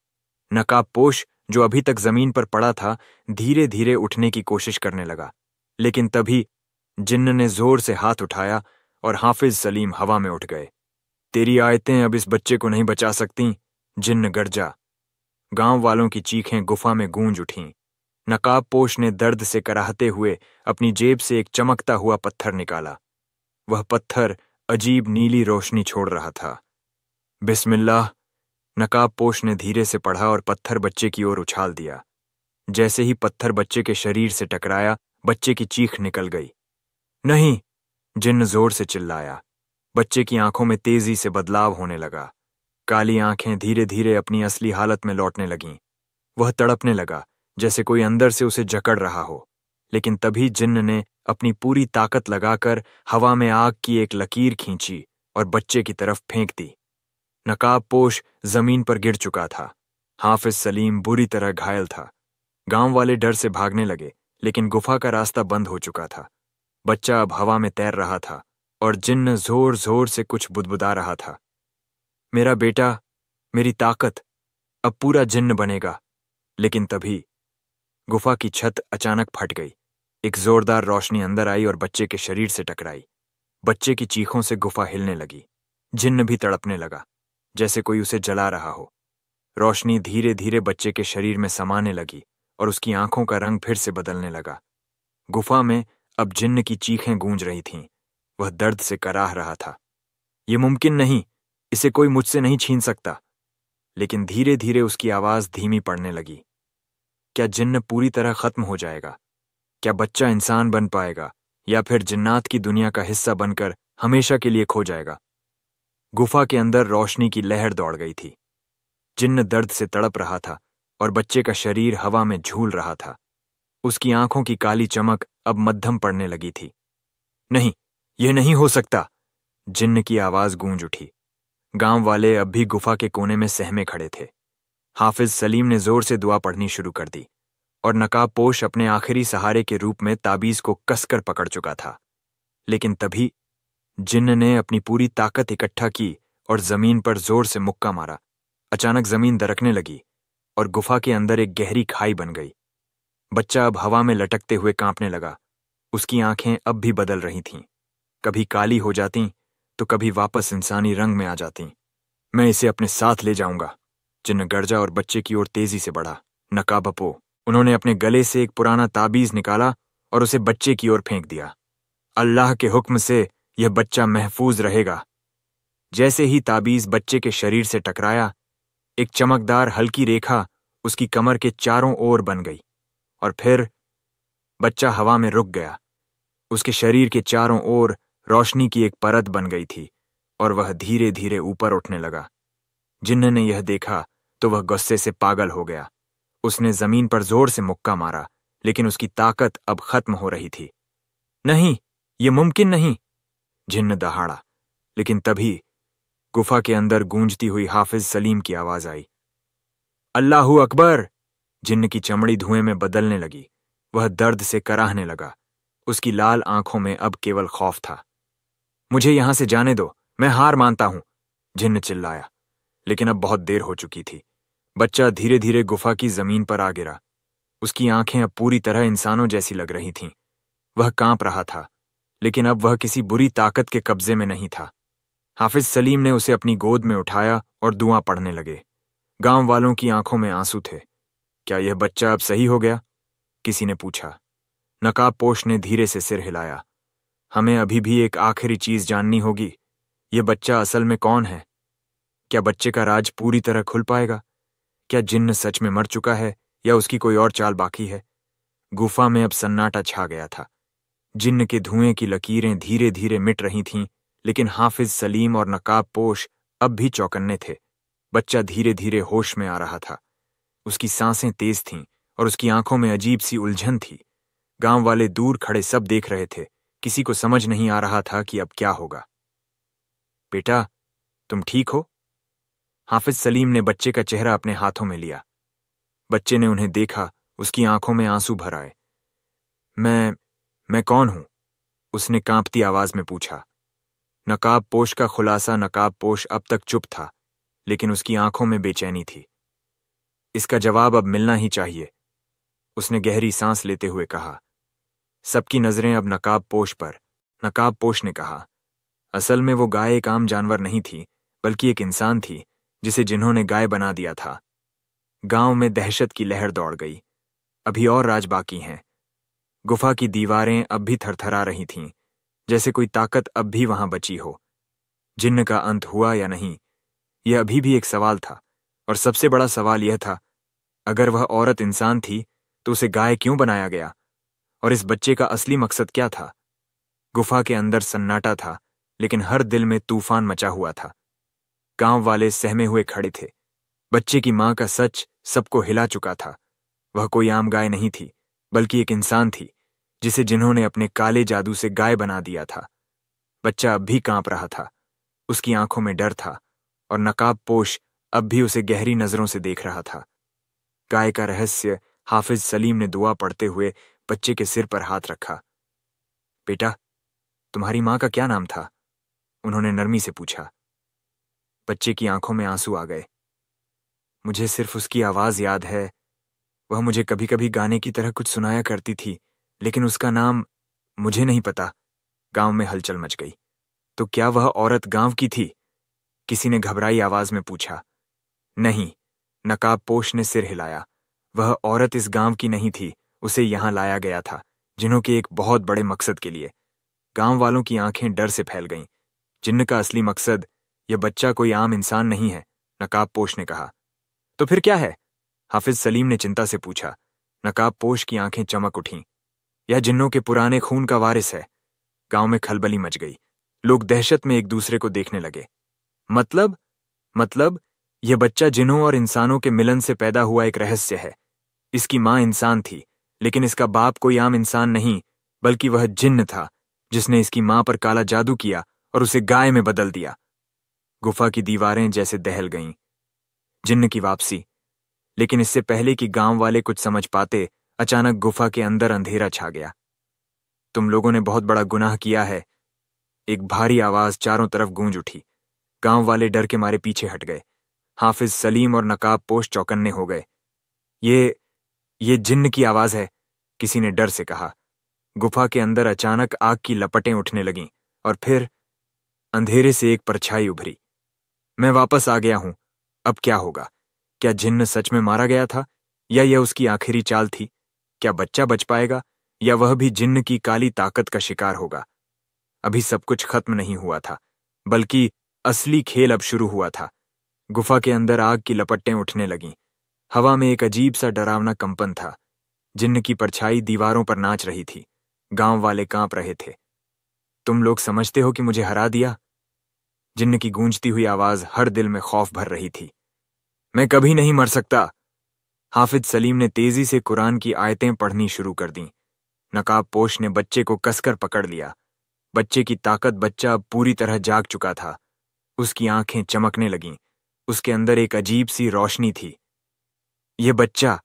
नकाबपोश, जो अभी तक जमीन पर पड़ा था, धीरे धीरे उठने की कोशिश करने लगा, लेकिन तभी जिन्न ने जोर से हाथ उठाया और हाफिज सलीम हवा में उठ गए। तेरी आयतें अब इस बच्चे को नहीं बचा सकती, जिन्न गरजा। गांव वालों की चीखें गुफा में गूंज उठीं। नकाबपोश ने दर्द से कराहते हुए अपनी जेब से एक चमकता हुआ पत्थर निकाला। वह पत्थर अजीब नीली रोशनी छोड़ रहा था। बिस्मिल्लाह, नकाबपोश ने धीरे से पढ़ा और पत्थर बच्चे की ओर उछाल दिया। जैसे ही पत्थर बच्चे के शरीर से टकराया, बच्चे की चीख निकल गई। नहीं, जिन्न जोर से चिल्लाया। बच्चे की आंखों में तेजी से बदलाव होने लगा। काली आंखें धीरे धीरे अपनी असली हालत में लौटने लगीं। वह तड़पने लगा, जैसे कोई अंदर से उसे जकड़ रहा हो। लेकिन तभी जिन्न ने अपनी पूरी ताकत लगाकर हवा में आग की एक लकीर खींची और बच्चे की तरफ फेंक दी। नकाबपोश जमीन पर गिर चुका था। हाफिज सलीम बुरी तरह घायल था। गांव वाले डर से भागने लगे, लेकिन गुफा का रास्ता बंद हो चुका था। बच्चा अब हवा में तैर रहा था और जिन्न जोर जोर से कुछ बुदबुदा रहा था। मेरा बेटा, मेरी ताकत, अब पूरा जिन्न बनेगा। लेकिन तभी गुफा की छत अचानक फट गई। एक जोरदार रोशनी अंदर आई और बच्चे के शरीर से टकराई। बच्चे की चीखों से गुफा हिलने लगी। जिन्न भी तड़पने लगा, जैसे कोई उसे जला रहा हो। रोशनी धीरे धीरे बच्चे के शरीर में समाने लगी और उसकी आंखों का रंग फिर से बदलने लगा। गुफा में अब जिन्न की चीखें गूंज रही थीं। वह दर्द से कराह रहा था। ये मुमकिन नहीं, इसे कोई मुझसे नहीं छीन सकता। लेकिन धीरे धीरे उसकी आवाज धीमी पड़ने लगी। क्या जिन्न पूरी तरह खत्म हो जाएगा? क्या बच्चा इंसान बन पाएगा, या फिर जिन्नात की दुनिया का हिस्सा बनकर हमेशा के लिए खो जाएगा? गुफा के अंदर रोशनी की लहर दौड़ गई थी। जिन्न दर्द से तड़प रहा था और बच्चे का शरीर हवा में झूल रहा था। उसकी आंखों की काली चमक अब मध्यम पड़ने लगी थी। नहीं, यह नहीं हो सकता, जिन्न की आवाज गूंज उठी। गांव वाले अब भी गुफा के कोने में सहमे खड़े थे। हाफिज सलीम ने जोर से दुआ पढ़नी शुरू कर दी और नकाबपोश अपने आखिरी सहारे के रूप में ताबीज को कसकर पकड़ चुका था। लेकिन तभी जिन्न ने अपनी पूरी ताकत इकट्ठा की और जमीन पर जोर से मुक्का मारा। अचानक जमीन दरकने लगी और गुफा के अंदर एक गहरी खाई बन गई। बच्चा अब हवा में लटकते हुए कांपने लगा। उसकी आंखें अब भी बदल रही थीं, कभी काली हो जातीं तो कभी वापस इंसानी रंग में आ जातीं। मैं इसे अपने साथ ले जाऊंगा, जिन्न गरजा और बच्चे की ओर तेजी से बढ़ा। नकाबपो, उन्होंने अपने गले से एक पुराना ताबीज निकाला और उसे बच्चे की ओर फेंक दिया। अल्लाह के हुक्म से यह बच्चा महफूज रहेगा। जैसे ही ताबीज बच्चे के शरीर से टकराया, एक चमकदार हल्की रेखा उसकी कमर के चारों ओर बन गई और फिर बच्चा हवा में रुक गया। उसके शरीर के चारों ओर रोशनी की एक परत बन गई थी और वह धीरे धीरे ऊपर उठने लगा। जिन्न ने यह देखा तो वह गुस्से से पागल हो गया। उसने जमीन पर जोर से मुक्का मारा, लेकिन उसकी ताकत अब खत्म हो रही थी। नहीं, यह मुमकिन नहीं, जिन्न दहाड़ा। लेकिन तभी गुफा के अंदर गूंजती हुई हाफिज सलीम की आवाज आई। अल्लाहू अकबर! जिन्न की चमड़ी धुएं में बदलने लगी। वह दर्द से कराहने लगा। उसकी लाल आंखों में अब केवल खौफ था। मुझे यहां से जाने दो, मैं हार मानता हूं, जिन्न चिल्लाया। लेकिन अब बहुत देर हो चुकी थी। बच्चा धीरे धीरे गुफा की जमीन पर आ गिरा। उसकी आंखें अब पूरी तरह इंसानों जैसी लग रही थीं। वह कांप रहा था, लेकिन अब वह किसी बुरी ताकत के कब्जे में नहीं था। हाफिज सलीम ने उसे अपनी गोद में उठाया और दुआ पढ़ने लगे। गांव वालों की आंखों में आंसू थे। क्या यह बच्चा अब सही हो गया? किसी ने पूछा। नकाबपोश ने धीरे से सिर हिलाया। हमें अभी भी एक आखिरी चीज जाननी होगी। यह बच्चा असल में कौन है? क्या बच्चे का राज पूरी तरह खुल पाएगा? क्या जिन्न सच में मर चुका है या उसकी कोई और चाल बाकी है? गुफा में अब सन्नाटा छा गया था। जिन्न के धुएं की लकीरें धीरे धीरे मिट रही थीं, लेकिन हाफिज सलीम और नकाबपोश अब भी चौकन्ने थे। बच्चा धीरे धीरे होश में आ रहा था। उसकी सांसें तेज थीं और उसकी आंखों में अजीब सी उलझन थी। गांव वाले दूर खड़े सब देख रहे थे। किसी को समझ नहीं आ रहा था कि अब क्या होगा। बेटा, तुम ठीक हो? हाफिज सलीम ने बच्चे का चेहरा अपने हाथों में लिया। बच्चे ने उन्हें देखा, उसकी आंखों में आंसू भर आए। मैं कौन हूं? उसने कांपती आवाज में पूछा। नकाब पोश का खुलासा नकाब पोश अब तक चुप था, लेकिन उसकी आंखों में बेचैनी थी। इसका जवाब अब मिलना ही चाहिए, उसने गहरी सांस लेते हुए कहा। सबकी नजरें अब नकाब पोश पर। नकाब पोश ने कहा, असल में वो गाय एक आम जानवर नहीं थी, बल्कि एक इंसान थी जिसे जिन्होंने गाय बना दिया था। गांव में दहशत की लहर दौड़ गई। अभी और राज बाकी हैं। गुफा की दीवारें अब भी थरथरा रही थीं, जैसे कोई ताकत अब भी वहां बची हो। जिन्न का अंत हुआ या नहीं, यह अभी भी एक सवाल था, और सबसे बड़ा सवाल यह था, अगर वह औरत इंसान थी तो उसे गाय क्यों बनाया गया, और इस बच्चे का असली मकसद क्या था? गुफा के अंदर सन्नाटा था, लेकिन हर दिल में तूफान मचा हुआ था। गांव वाले सहमे हुए खड़े थे। बच्चे की मां का सच सबको हिला चुका था। वह कोई आम गाय नहीं थी, बल्कि एक इंसान थी जिसे जिन्होंने अपने काले जादू से गाय बना दिया था। बच्चा अब भी कांप रहा था। उसकी आंखों में डर था, और नकाब पोश अब भी उसे गहरी नजरों से देख रहा था। गाय का रहस्य हाफिज सलीम ने दुआ पढ़ते हुए बच्चे के सिर पर हाथ रखा। बेटा, तुम्हारी मां का क्या नाम था? उन्होंने नरमी से पूछा। बच्चे की आंखों में आंसू आ गए। मुझे सिर्फ उसकी आवाज याद है। वह मुझे कभी कभी गाने की तरह कुछ सुनाया करती थी, लेकिन उसका नाम मुझे नहीं पता। गांव में हलचल मच गई। तो क्या वह औरत गांव की थी? किसी ने घबराई आवाज में पूछा। नहीं, नकाबपोश ने सिर हिलाया। वह औरत इस गांव की नहीं थी, उसे यहां लाया गया था, जिन्हों के एक बहुत बड़े मकसद के लिए। गांव वालों की आंखें डर से फैल गईं। जिन्न का असली मकसद, यह बच्चा कोई आम इंसान नहीं है, नकाबपोश ने कहा। तो फिर क्या है? हाफिज सलीम ने चिंता से पूछा। नकाबपोश की आंखें चमक उठीं। यह जिन्नों के पुराने खून का वारिस है। गांव में खलबली मच गई। लोग दहशत में एक दूसरे को देखने लगे। मतलब यह बच्चा जिन्हों और इंसानों के मिलन से पैदा हुआ एक रहस्य है। इसकी मां इंसान थी, लेकिन इसका बाप कोई आम इंसान नहीं, बल्कि वह जिन्न था जिसने इसकी मां पर काला जादू किया और उसे गाय में बदल दिया। गुफा की दीवारें जैसे दहल गईं। जिन्न की वापसी। लेकिन इससे पहले कि गांव वाले कुछ समझ पाते, अचानक गुफा के अंदर अंधेरा छा गया। तुम लोगों ने बहुत बड़ा गुनाह किया है। एक भारी आवाज चारों तरफ गूंज उठी। गांव वाले डर के मारे पीछे हट गए। हाफिज सलीम और नकाबपोश चौकन्ने हो गए। ये जिन्न की आवाज है, किसी ने डर से कहा। गुफा के अंदर अचानक आग की लपटें उठने लगीं, और फिर अंधेरे से एक परछाई उभरी। मैं वापस आ गया हूं। अब क्या होगा? क्या जिन्न सच में मारा गया था, या यह उसकी आखिरी चाल थी? क्या बच्चा बच पाएगा, या वह भी जिन्न की काली ताकत का शिकार होगा? अभी सब कुछ खत्म नहीं हुआ था, बल्कि असली खेल अब शुरू हुआ था। गुफा के अंदर आग की लपटें उठने लगीं। हवा में एक अजीब सा डरावना कंपन था। जिन्न की परछाई दीवारों पर नाच रही थी। गांव वाले कांप रहे थे। तुम लोग समझते हो कि मुझे हरा दिया? जिन्न की गूंजती हुई आवाज हर दिल में खौफ भर रही थी। मैं कभी नहीं मर सकता। हाफिज सलीम ने तेजी से कुरान की आयतें पढ़नी शुरू कर दीं। नकाबपोश ने बच्चे को कसकर पकड़ लिया। बच्चे की ताकत बच्चा अब पूरी तरह जाग चुका था। उसकी आंखें चमकने लगीं। उसके अंदर एक अजीब सी रोशनी थी। यह बच्चा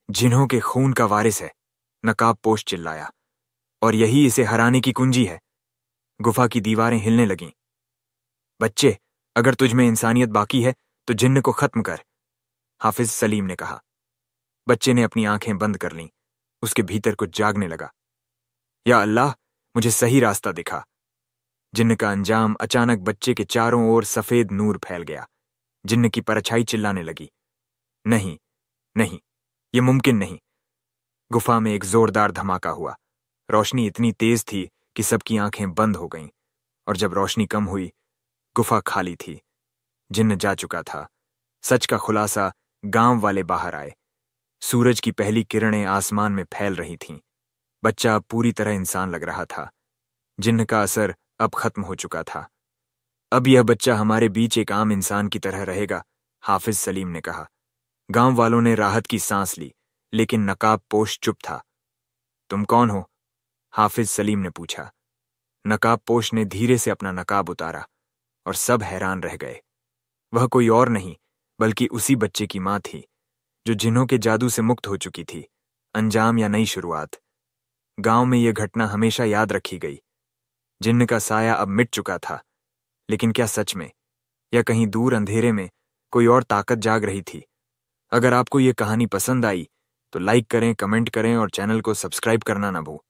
जिन्हों के खून का वारिस है, नकाबपोश चिल्लाया, और यही इसे हराने की कुंजी है। गुफा की दीवारें हिलने लगीं। बच्चे, अगर तुझमें इंसानियत बाकी है तो जिन्न को खत्म कर, हाफिज सलीम ने कहा। बच्चे ने अपनी आंखें बंद कर लीं। उसके भीतर कुछ जागने लगा। या अल्लाह, मुझे सही रास्ता दिखा। जिन्न का अंजाम अचानक बच्चे के चारों ओर सफेद नूर फैल गया। जिन्न की परछाई चिल्लाने लगी, नहीं, नहीं, यह मुमकिन नहीं। गुफा में एक जोरदार धमाका हुआ। रोशनी इतनी तेज थी कि सबकी आंखें बंद हो गईं, और जब रोशनी कम हुई, गुफा खाली थी। जिन्न जा चुका था। सच का खुलासा, गांव वाले बाहर आए। सूरज की पहली किरणें आसमान में फैल रही थीं। बच्चा अब पूरी तरह इंसान लग रहा था। जिन्न का असर अब खत्म हो चुका था। अब यह बच्चा हमारे बीच एक आम इंसान की तरह रहेगा, हाफिज सलीम ने कहा। गांव वालों ने राहत की सांस ली, लेकिन नकाबपोश चुप था। तुम कौन हो? हाफिज सलीम ने पूछा। नकाबपोश ने धीरे से अपना नकाब उतारा। और सब हैरान रह गए। वह कोई और नहीं बल्कि उसी बच्चे की माँ थी जो जिन्हों के जादू से मुक्त हो चुकी थी। अंजाम या नई शुरुआत। गांव में यह घटना हमेशा याद रखी गई। जिन्न का साया अब मिट चुका था, लेकिन क्या सच में या कहीं दूर अंधेरे में कोई और ताकत जाग रही थी? अगर आपको यह कहानी पसंद आई तो लाइक करें, कमेंट करें और चैनल को सब्सक्राइब करना ना भूलें।